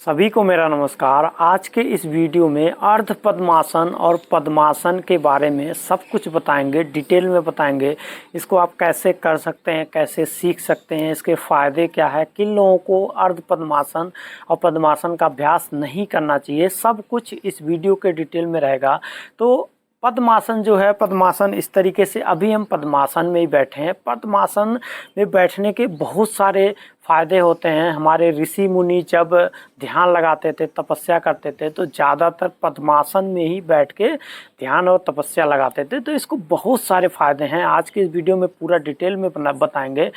सभी को मेरा नमस्कार। आज के इस वीडियो में अर्ध पद्मासन और पद्मासन के बारे में सब कुछ बताएंगे, डिटेल में बताएंगे। इसको आप कैसे कर सकते हैं, कैसे सीख सकते हैं, इसके फ़ायदे क्या है, किन लोगों को अर्ध पद्मासन और पद्मासन का अभ्यास नहीं करना चाहिए, सब कुछ इस वीडियो के डिटेल में रहेगा। तो पद्मासन जो है, पद्मासन इस तरीके से, अभी हम पद्मासन में ही बैठे हैं। पद्मासन में बैठने के बहुत सारे फ़ायदे होते हैं। हमारे ऋषि मुनि जब ध्यान लगाते थे, तपस्या करते थे, तो ज़्यादातर पद्मासन में ही बैठ के ध्यान और तपस्या लगाते थे। तो इसको बहुत सारे फ़ायदे हैं। आज के इस वीडियो में पूरा डिटेल में बताएंगे।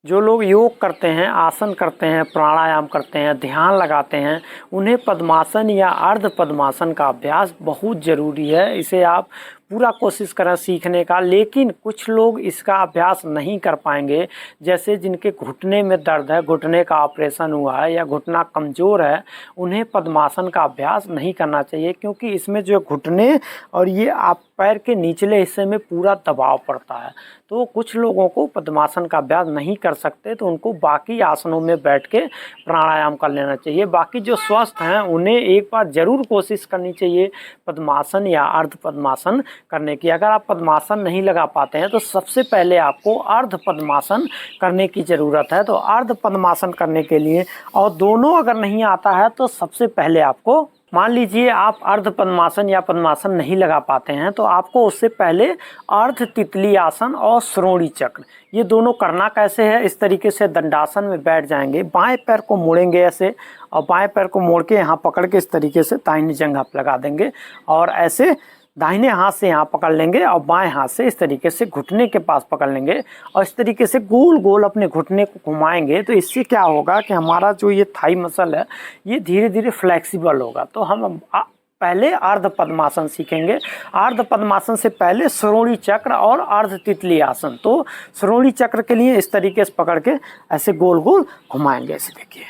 जो लोग योग करते हैं, आसन करते हैं, प्राणायाम करते हैं, ध्यान लगाते हैं, उन्हें पद्मासन या अर्ध पद्मासन का अभ्यास बहुत ज़रूरी है। इसे आप पूरा कोशिश करें सीखने का। लेकिन कुछ लोग इसका अभ्यास नहीं कर पाएंगे, जैसे जिनके घुटने में दर्द है, घुटने का ऑपरेशन हुआ है या घुटना कमज़ोर है, उन्हें पद्मासन का अभ्यास नहीं करना चाहिए, क्योंकि इसमें जो घुटने और ये आप पैर के निचले हिस्से में पूरा दबाव पड़ता है। तो कुछ लोगों को पद्मासन का अभ्यास नहीं कर सकते, तो उनको बाकी आसनों में बैठ के प्राणायाम कर लेना चाहिए। बाकी जो स्वस्थ हैं उन्हें एक बार ज़रूर कोशिश करनी चाहिए पद्मासन या अर्ध पद्मासन करने की। अगर आप पद्मासन नहीं लगा पाते हैं तो सबसे पहले आपको अर्ध पद्मासन करने की ज़रूरत है। तो अर्ध पद्मासन करने के लिए, और दोनों अगर नहीं आता है, तो सबसे पहले आपको, मान लीजिए आप अर्ध पद्मासन या पद्मासन नहीं लगा पाते हैं, तो आपको उससे पहले अर्ध तितली आसन और श्रोणी चक्र, ये दोनों करना कैसे है। इस तरीके से दंडासन में बैठ जाएंगे, बाएं पैर को मोड़ेंगे ऐसे, और बाएं पैर को मोड़ के यहाँ पकड़ के इस तरीके से दाहिनी जंघा पर लगा देंगे, और ऐसे दाहिने हाथ से यहाँ पकड़ लेंगे और बाएं हाथ से इस तरीके से घुटने के पास पकड़ लेंगे, और इस तरीके से गोल गोल अपने घुटने को घुमाएंगे। तो इससे क्या होगा कि हमारा जो ये थाई मसल है, ये धीरे धीरे फ्लेक्सिबल होगा। तो हम पहले अर्ध पद्मासन सीखेंगे। अर्ध पद्मासन से पहले श्रोणी चक्र और अर्ध तितली आसन। तो श्रोणी चक्र के लिए इस तरीके से पकड़ के ऐसे गोल गोल घुमाएंगे। ऐसे देखिए,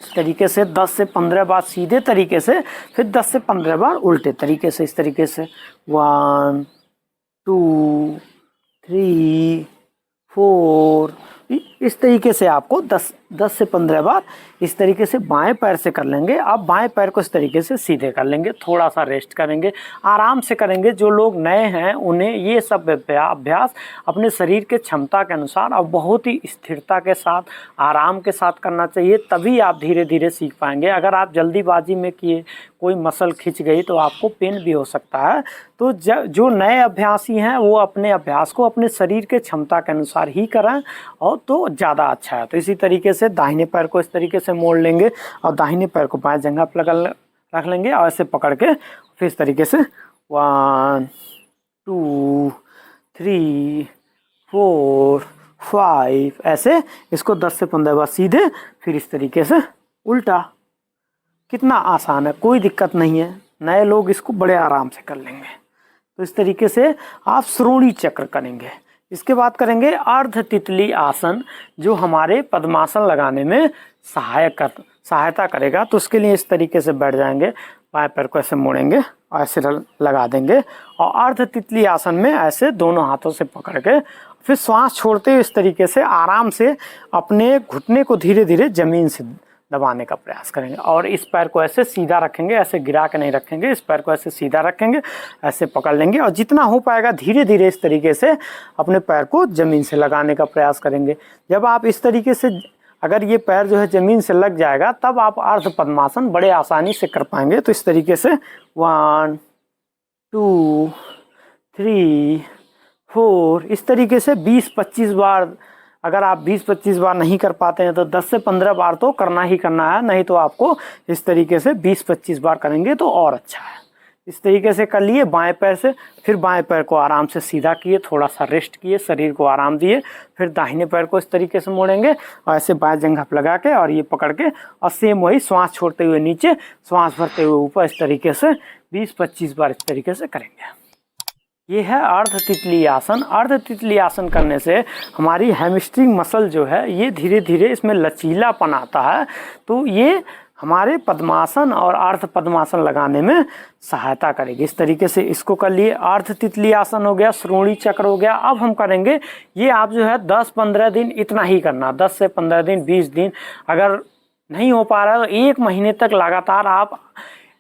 इस तरीके से 10 से 15 बार सीधे तरीके से, फिर 10 से 15 बार उल्टे तरीके से, इस तरीके से 1 2 3 4, इस तरीके से आपको 10 से 15 बार इस तरीके से बाएं पैर से कर लेंगे। आप बाएं पैर को इस तरीके से सीधे कर लेंगे, थोड़ा सा रेस्ट करेंगे, आराम से करेंगे। जो लोग नए हैं उन्हें ये सब अभ्यास अपने शरीर के क्षमता के अनुसार और बहुत ही स्थिरता के साथ, आराम के साथ करना चाहिए, तभी आप धीरे धीरे सीख पाएंगे। अगर आप जल्दीबाजी में किए, कोई मसल खिंच गई, तो आपको पेन भी हो सकता है। तो जो नए अभ्यासी हैं वो अपने अभ्यास को अपने शरीर के क्षमता के अनुसार ही करें, और तो ज़्यादा अच्छा है। तो इसी तरीके से दाहिने पैर को इस तरीके से मोड़ लेंगे और दाहिने पैर को बाएं जंघा पर रख लेंगे, और ऐसे पकड़ के फिर इस तरीके से 1 2 3 4 5, ऐसे इसको 10 से 15 बार सीधे, फिर इस तरीके से उल्टा। कितना आसान है, कोई दिक्कत नहीं है। नए लोग इसको बड़े आराम से कर लेंगे। तो इस तरीके से आप श्रोणी चक्र करेंगे। इसके बाद करेंगे अर्ध तितली आसन, जो हमारे पद्मासन लगाने में सहायता करेगा। तो उसके लिए इस तरीके से बैठ जाएंगे, बाएं पैर को ऐसे मोड़ेंगे और ऐसे लगा देंगे, और अर्ध तितली आसन में ऐसे दोनों हाथों से पकड़ के फिर श्वास छोड़ते हुए इस तरीके से आराम से अपने घुटने को धीरे धीरे ज़मीन से दबाने का प्रयास करेंगे। और इस पैर को ऐसे सीधा रखेंगे, ऐसे गिरा के नहीं रखेंगे, इस पैर को ऐसे सीधा रखेंगे, ऐसे पकड़ लेंगे, और जितना हो पाएगा धीरे धीरे इस तरीके से अपने पैर को ज़मीन से लगाने का प्रयास करेंगे। जब आप इस तरीके से, अगर ये पैर जो है ज़मीन से लग जाएगा, तब आप अर्ध पद्मासन बड़े आसानी से कर पाएंगे। तो इस तरीके से 1 2 3 4, इस तरीके से 20-25 बार। अगर आप 20-25 बार नहीं कर पाते हैं तो 10 से 15 बार तो करना ही करना है, नहीं तो आपको इस तरीके से 20-25 बार करेंगे तो और अच्छा है। इस तरीके से कर लिए बाएं पैर से, फिर बाएं पैर को आराम से सीधा किए, थोड़ा सा रेस्ट किए, शरीर को आराम दिए, फिर दाहिने पैर को इस तरीके से मोड़ेंगे और ऐसे बाएं जंघा पर लगा के, और ये पकड़ के, और सेम वही श्वास छोड़ते हुए नीचे, श्वास भरते हुए ऊपर, इस तरीके से 20-25 बार इस तरीके से करेंगे। ये है अर्ध तितली आसन। अर्ध तितली आसन करने से हमारी हैमस्ट्रिंग मसल जो है, ये धीरे धीरे इसमें लचीलापन आता है। तो ये हमारे पद्मासन और अर्ध पद्मासन लगाने में सहायता करेगी। इस तरीके से इसको कर लिए। अर्ध तितली आसन हो गया, श्रोणी चक्र हो गया। अब हम करेंगे, ये आप जो है 10-15 दिन इतना ही करना, 10 से 15 दिन, 20 दिन। अगर नहीं हो पा रहा है तो 1 महीने तक लगातार आप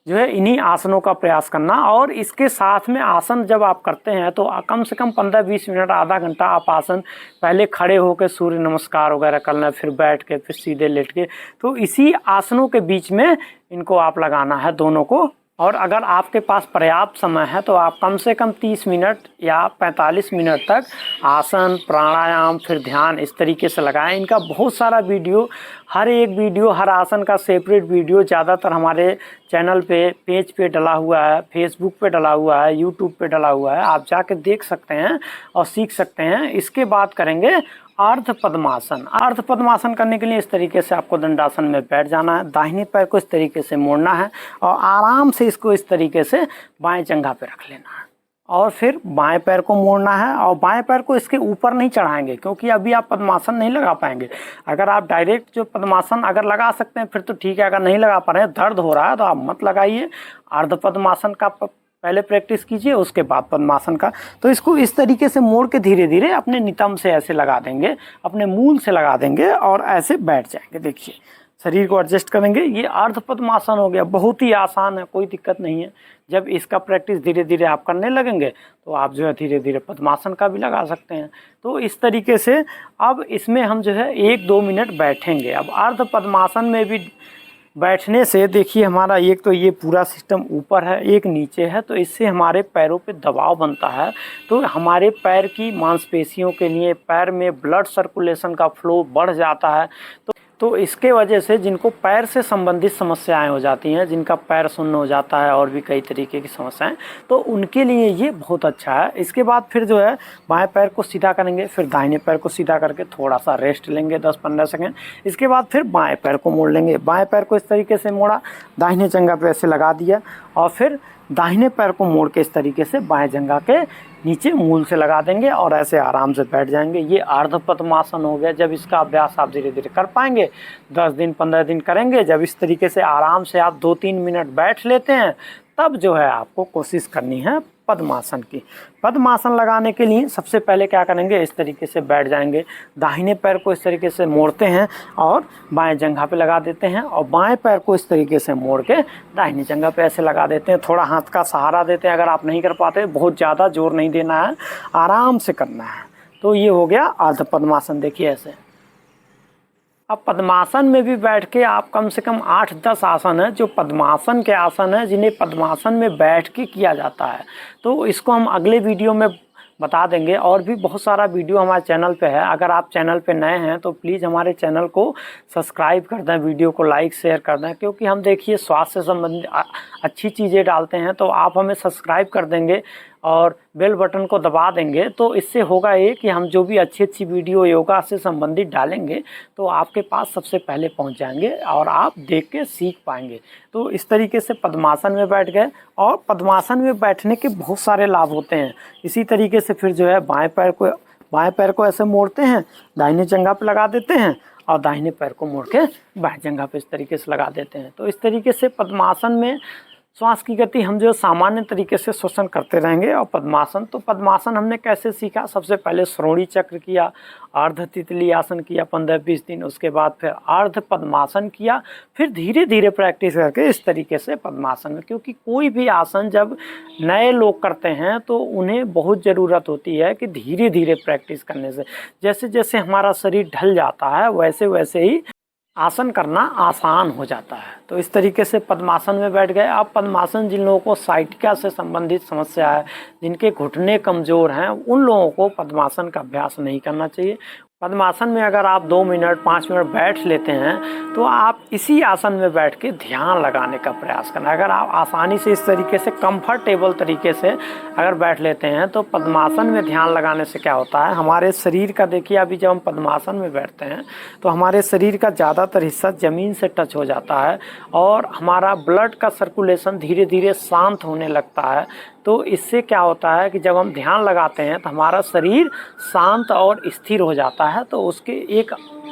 जो है इन्हीं आसनों का प्रयास करना। और इसके साथ में आसन जब आप करते हैं तो कम से कम 15-20 मिनट, आधा घंटा आप आसन पहले खड़े होकर सूर्य नमस्कार वगैरह करना, फिर बैठ के, फिर सीधे लेट के, तो इसी आसनों के बीच में इनको आप लगाना है दोनों को। और अगर आपके पास पर्याप्त समय है तो आप कम से कम 30 मिनट या 45 मिनट तक आसन, प्राणायाम, फिर ध्यान इस तरीके से लगाएं। इनका बहुत सारा वीडियो, हर एक वीडियो, हर आसन का सेपरेट वीडियो ज़्यादातर हमारे चैनल पे, पेज पे डला हुआ है, फेसबुक पे डला हुआ है, यूट्यूब पे डला हुआ है, आप जाके देख सकते हैं और सीख सकते हैं। इसके बाद करेंगे अर्ध पद्मासन। अर्ध पद्मासन करने के लिए इस तरीके से आपको दंडासन में बैठ जाना है, दाहिने पैर को इस तरीके से मोड़ना है और आराम से इसको इस तरीके से बाएं जंघा पे रख लेना है और फिर बाएं पैर को मोड़ना है और बाएं पैर को इसके ऊपर नहीं चढ़ाएंगे क्योंकि अभी आप पद्मासन नहीं लगा पाएंगे। अगर आप डायरेक्ट जो पद्मासन अगर लगा सकते हैं फिर तो ठीक है, अगर नहीं लगा पा रहे हैं, दर्द हो रहा है तो आप मत लगाइए। अर्ध पद्मासन का पहले प्रैक्टिस कीजिए, उसके बाद पद्मासन का। तो इसको इस तरीके से मोड़ के धीरे धीरे अपने नितंब से ऐसे लगा देंगे, अपने मूल से लगा देंगे और ऐसे बैठ जाएंगे। देखिए शरीर को एडजस्ट करेंगे। ये अर्ध पद्मासन हो गया, बहुत ही आसान है, कोई दिक्कत नहीं है। जब इसका प्रैक्टिस धीरे धीरे आप करने लगेंगे तो आप जो है धीरे धीरे पद्मासन का भी लगा सकते हैं। तो इस तरीके से अब इसमें हम जो है 1-2 मिनट बैठेंगे। अब अर्ध पद्मासन में भी बैठने से देखिए हमारा एक तो ये पूरा सिस्टम ऊपर है, एक नीचे है, तो इससे हमारे पैरों पे दबाव बनता है। तो हमारे पैर की मांसपेशियों के लिए पैर में ब्लड सर्कुलेशन का फ्लो बढ़ जाता है। तो इसके वजह से जिनको पैर से संबंधित समस्याएं हो जाती हैं, जिनका पैर सुन्न हो जाता है और भी कई तरीके की समस्याएं, तो उनके लिए ये बहुत अच्छा है। इसके बाद फिर जो है बाएं पैर को सीधा करेंगे, फिर दाहिने पैर को सीधा करके थोड़ा सा रेस्ट लेंगे 10-15 सेकंड। इसके बाद फिर बाएं पैर को मोड़ लेंगे। बाएं पैर को इस तरीके से मोड़ा, दाहिने जंघा पे ऐसे लगा दिया और फिर दाहिने पैर को मोड़ के इस तरीके से बाएं जंघा के नीचे मूल से लगा देंगे और ऐसे आराम से बैठ जाएंगे। ये अर्ध पद्मासन हो गया। जब इसका अभ्यास आप धीरे धीरे कर पाएंगे, 10 दिन 15 दिन करेंगे, जब इस तरीके से आराम से आप 2-3 मिनट बैठ लेते हैं, तब जो है आपको कोशिश करनी है पद्मासन की। पद्मासन लगाने के लिए सबसे पहले क्या करेंगे, इस तरीके से बैठ जाएंगे, दाहिने पैर को इस तरीके से मोड़ते हैं और बाएं जंघा पे लगा देते हैं और बाएं पैर को इस तरीके से मोड़ के दाहिनी जंघा पे ऐसे लगा देते हैं। थोड़ा हाथ का सहारा देते हैं। अगर आप नहीं कर पाते, बहुत ज़्यादा जोर नहीं देना है, आराम से करना है। तो ये हो गया अर्ध पद्मासन। देखिए ऐसे। अब पद्मासन में भी बैठ के आप कम से कम 8-10 आसन है जो पद्मासन के आसन है, जिन्हें पद्मासन में बैठ के किया जाता है। तो इसको हम अगले वीडियो में बता देंगे। और भी बहुत सारा वीडियो हमारे चैनल पे है। अगर आप चैनल पे नए हैं तो प्लीज़ हमारे चैनल को सब्सक्राइब कर दें, वीडियो को लाइक शेयर कर दें, क्योंकि हम देखिए स्वास्थ्य से संबंधित अच्छी चीज़ें डालते हैं। तो आप हमें सब्सक्राइब कर देंगे और बेल बटन को दबा देंगे तो इससे होगा ये कि हम जो भी अच्छी अच्छी वीडियो योगा से संबंधित डालेंगे तो आपके पास सबसे पहले पहुंच जाएंगे और आप देख के सीख पाएंगे। तो इस तरीके से पद्मासन में बैठ गए। और पद्मासन में बैठने के बहुत सारे लाभ होते हैं। इसी तरीके से फिर जो है बाएं पैर को ऐसे मोड़ते हैं, दाहिने जंघा पे लगा देते हैं और दाहिने पैर को मोड़ के बाएं जंघा पे इस तरीके से लगा देते हैं। तो इस तरीके से पद्मासन में श्वास की गति हम जो सामान्य तरीके से श्वसन करते रहेंगे। और पद्मासन, तो पद्मासन हमने कैसे सीखा, सबसे पहले श्रोणी चक्र किया, अर्ध तितली आसन किया 15-20 दिन, उसके बाद फिर अर्ध पद्मासन किया, फिर धीरे धीरे प्रैक्टिस करके इस तरीके से पद्मासन में। क्योंकि कोई भी आसन जब नए लोग करते हैं तो उन्हें बहुत ज़रूरत होती है कि धीरे धीरे प्रैक्टिस करने से जैसे जैसे हमारा शरीर ढल जाता है वैसे वैसे ही आसन करना आसान हो जाता है। तो इस तरीके से पद्मासन में बैठ गए। अब पद्मासन जिन लोगों को साइटिका से संबंधित समस्या है, जिनके घुटने कमज़ोर हैं, उन लोगों को पद्मासन का अभ्यास नहीं करना चाहिए। पद्मासन में अगर आप 2 मिनट 5 मिनट बैठ लेते हैं तो आप इसी आसन में बैठ के ध्यान लगाने का प्रयास करना। अगर आप आसानी से इस तरीके से कंफर्टेबल तरीके से अगर बैठ लेते हैं तो पद्मासन में ध्यान लगाने से क्या होता है, हमारे शरीर का, देखिए अभी जब हम पद्मासन में बैठते हैं तो हमारे शरीर का ज़्यादातर हिस्सा ज़मीन से टच हो जाता है और हमारा ब्लड का सर्कुलेशन धीरे धीरे शांत होने लगता है। तो इससे क्या होता है कि जब हम ध्यान लगाते हैं तो हमारा शरीर शांत और स्थिर हो जाता है। तो उसके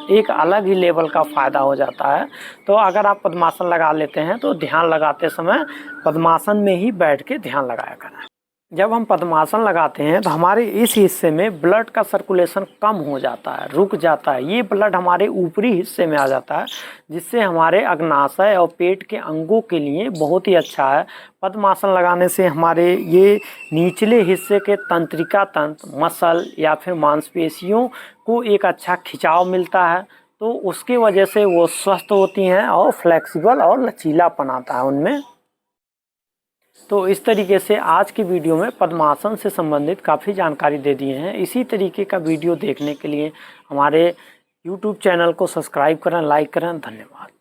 एक अलग ही लेवल का फ़ायदा हो जाता है। तो अगर आप पद्मासन लगा लेते हैं तो ध्यान लगाते समय पद्मासन में ही बैठ के ध्यान लगाया करें। जब हम पद्मासन लगाते हैं तो हमारे इस हिस्से में ब्लड का सर्कुलेशन कम हो जाता है, रुक जाता है। ये ब्लड हमारे ऊपरी हिस्से में आ जाता है, जिससे हमारे अग्नाशय और पेट के अंगों के लिए बहुत ही अच्छा है। पद्मासन लगाने से हमारे ये निचले हिस्से के तंत्रिका तंत्र, मसल या फिर मांसपेशियों को एक अच्छा खिंचाव मिलता है, तो उसकी वजह से वो स्वस्थ होती हैं और फ्लेक्सिबल और लचीलापन आता है उनमें। तो इस तरीके से आज की वीडियो में पद्मासन से संबंधित काफ़ी जानकारी दे दिए हैं। इसी तरीके का वीडियो देखने के लिए हमारे YouTube चैनल को सब्सक्राइब करें, लाइक करें। धन्यवाद।